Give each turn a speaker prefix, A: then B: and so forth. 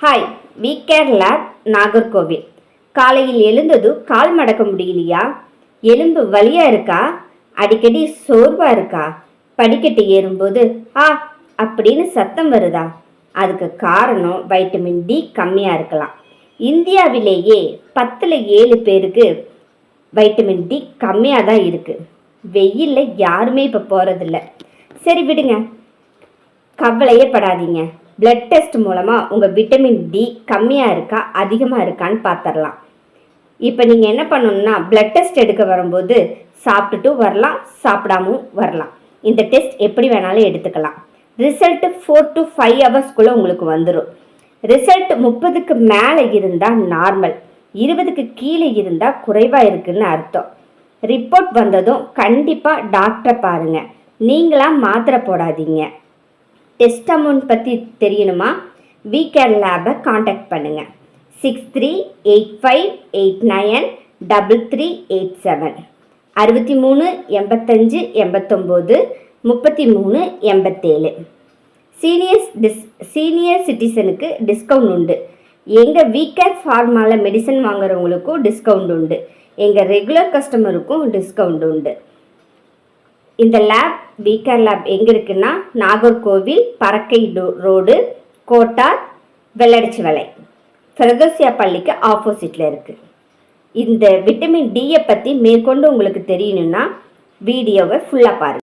A: Hi, we care lab Nagercoil. காலையில் எழுந்ததும் கால் மடக்க முடியலையா? எலும்பு வலியா இருக்கா? அடிக்கடி சோர்வா இருக்கா? படிக்கட்டு ஏறும்போது அப்படின்னு சத்தம் வருதா? அதுக்கு காரணம் வைட்டமின் டி கம்மியாக இருக்கலாம். இந்தியாவிலேயே 10ல் 7 பேருக்கு வைட்டமின் டி கம்மியாக தான் இருக்குது. வெயிலில் யாருமே இப்போ போகிறதில்ல. சரி விடுங்க, கவலையே படாதீங்க. பிளட் டெஸ்ட் மூலமாக உங்கள் விட்டமின் டி கம்மியாக இருக்கா அதிகமாக இருக்கான்னு பார்த்துடலாம். இப்போ நீங்கள் என்ன பண்ணணும்னா, பிளட் டெஸ்ட் எடுக்க வரும்போது சாப்பிட்டுட்டும் வரலாம், சாப்பிடாமும் வரலாம். இந்த டெஸ்ட் எப்படி வேணாலும் எடுத்துக்கலாம். ரிசல்ட்டு 4 to 5 ஹவர்ஸ்க்குள்ளே உங்களுக்கு வந்துடும். ரிசல்ட் 30க்கு மேலே இருந்தால் நார்மல், 20க்கு கீழே இருந்தால் குறைவாக இருக்குன்னு அர்த்தம். ரிப்போர்ட் வந்ததும் கண்டிப்பாக டாக்டரை பாருங்கள். நீங்களாம் மாத்திரை போடாதீங்க. டெஸ்ட் அமௌண்ட் பற்றி தெரியணுமா? வி கேர் லேபை காண்டாக்ட் பண்ணுங்கள். 6385893387 63 85 89 33 87. சீனியர் சிட்டிசனுக்கு டிஸ்கவுண்ட் உண்டு. எங்கள் வி கேர் ஃபார்மாவில் மெடிசன் வாங்குறவங்களுக்கும் டிஸ்கவுண்ட் உண்டு. எங்கள் ரெகுலர் கஸ்டமருக்கும் டிஸ்கவுண்ட் உண்டு. இந்த லேப் வி கேர் லேப் எங்கே இருக்குன்னா, நாகர்கோவில், பறக்கை ரோடு, கோட்டார், வெள்ளடிச்சி வலை, ஃபெரதோசியா பள்ளிக்கு ஆப்போசிட்டில் இருக்குது. இந்த விட்டமின் டியை பற்றி மேற்கொண்டு உங்களுக்கு தெரியணுன்னா வீடியோவை ஃபுல்லாக பாருங்கள்.